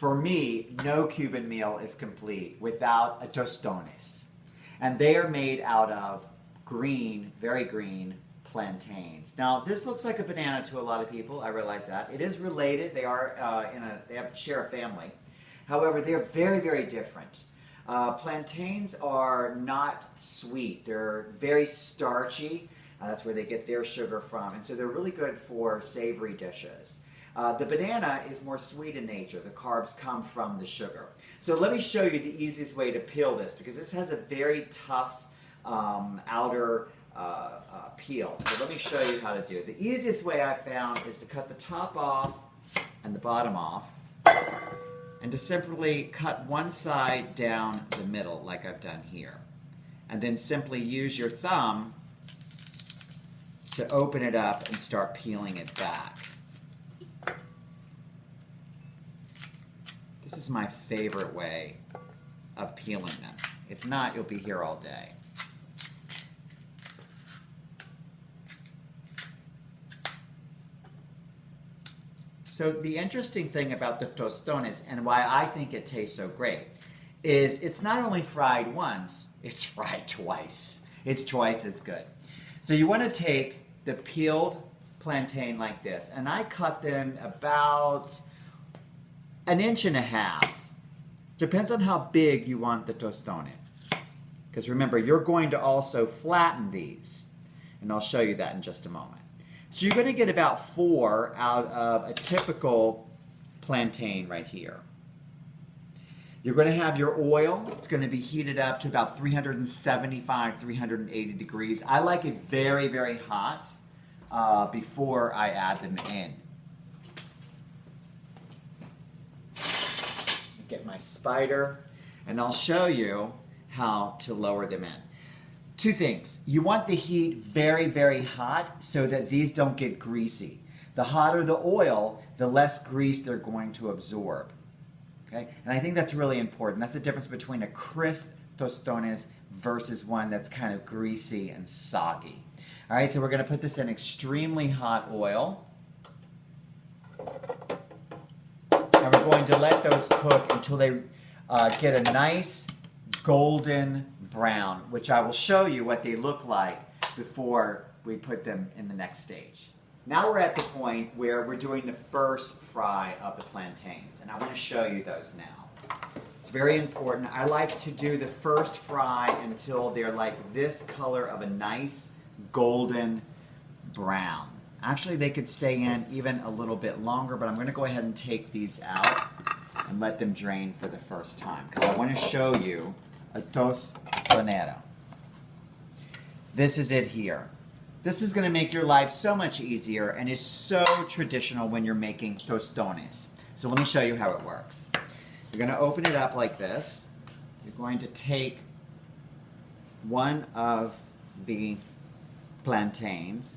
for me, no Cuban meal is complete without a tostones. And they are made out of green, very green plantains. Now, this looks like a banana to a lot of people. I realize that. It is related. They are share a family. However, they're very, very different. Plantains are not sweet. They're very starchy. That's where they get their sugar from. And so they're really good for savory dishes. The banana is more sweet in nature. The carbs come from the sugar. So let me show you the easiest way to peel this, because this has a very tough outer peel. So let me show you how to do it. The easiest way I found is to cut the top off and the bottom off, and to simply cut one side down the middle like I've done here. And then simply use your thumb to open it up and start peeling it back. This is my favorite way of peeling them. If not, you'll be here all day. So the interesting thing about the tostones, and why I think it tastes so great, is it's not only fried once, it's fried twice. It's twice as good. So you want to take the peeled plantain like this, and I cut them about 1.5 inches. Depends on how big you want the tostone. Because remember, you're going to also flatten these, and I'll show you that in just a moment. So you're going to get about 4 out of a typical plantain right here. You're going to have your oil. It's going to be heated up to about 375, 380 degrees. I like it very, very hot before I add them in. Get my spider, and I'll show you how to lower them in. 2 things. You want the heat very, very hot so that these don't get greasy. The hotter the oil, the less grease they're going to absorb. Okay? And I think that's really important. That's the difference between a crisp tostones versus one that's kind of greasy and soggy. All right, so we're going to put this in extremely hot oil. And we're going to let those cook until they get a nice golden brown, which I will show you what they look like before we put them in the next stage. Now we're at the point where we're doing the first fry of the plantains, and I want to show you those now. It's very important. I like to do the first fry until they're like this color of a nice golden brown. Actually, they could stay in even a little bit longer, but I'm going to go ahead and take these out and let them drain for the first time, because I want to show you a tostonero. This is it here. This is going to make your life so much easier and is so traditional when you're making tostones. So let me show you how it works. You're going to open it up like this. You're going to take one of the plantains,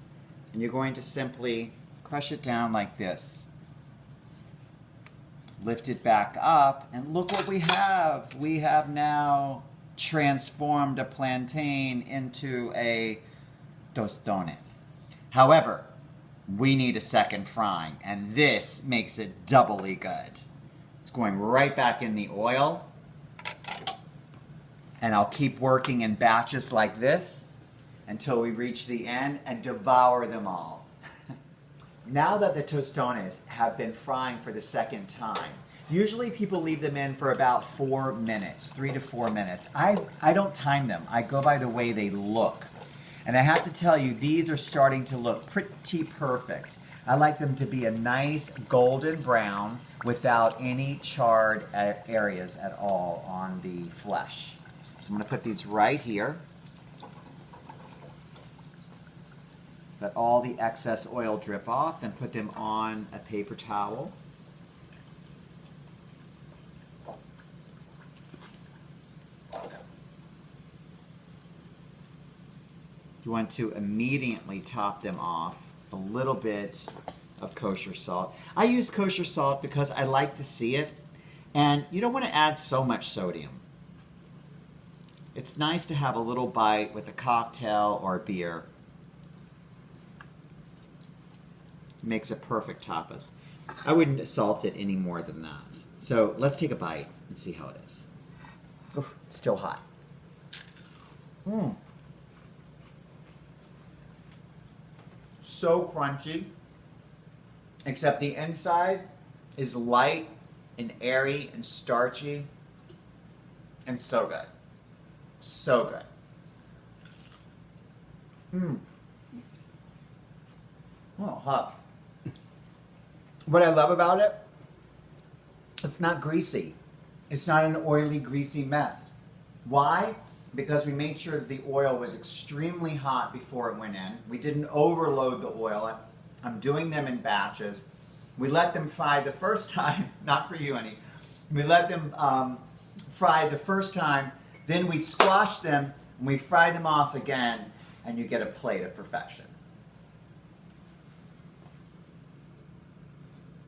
and you're going to simply crush it down like this. Lift it back up, and look what we have. We have now transformed a plantain into a tostones. However, we need a second frying, and this makes it doubly good. It's going right back in the oil, and I'll keep working in batches like this until we reach the end and devour them all. Now that the tostones have been frying for the second time, usually people leave them in for about 4 minutes, 3 to 4 minutes. I don't time them. I go by the way they look. And I have to tell you, these are starting to look pretty perfect. I like them to be a nice golden brown without any charred areas at all on the flesh. So I'm going to put these right here. Let all the excess oil drip off, and put them on a paper towel. You want to immediately top them off with a little bit of kosher salt. I use kosher salt because I like to see it, and you don't want to add so much sodium. It's nice to have a little bite with a cocktail or a beer. Makes a perfect tapas. I wouldn't salt it any more than that. So let's take a bite and see how it is. Oof, it's still hot. Mmm. So crunchy. Except the inside is light and airy and starchy. And so good. So good. Mmm. Oh, hot. What I love about it, it's not greasy. It's not an oily, greasy mess. Why? Because we made sure that the oil was extremely hot before it went in. We didn't overload the oil. I'm doing them in batches. We let them fry the first time, not for you, honey. We let them fry the first time, then we squash them, and we fry them off again, and you get a plate of perfection.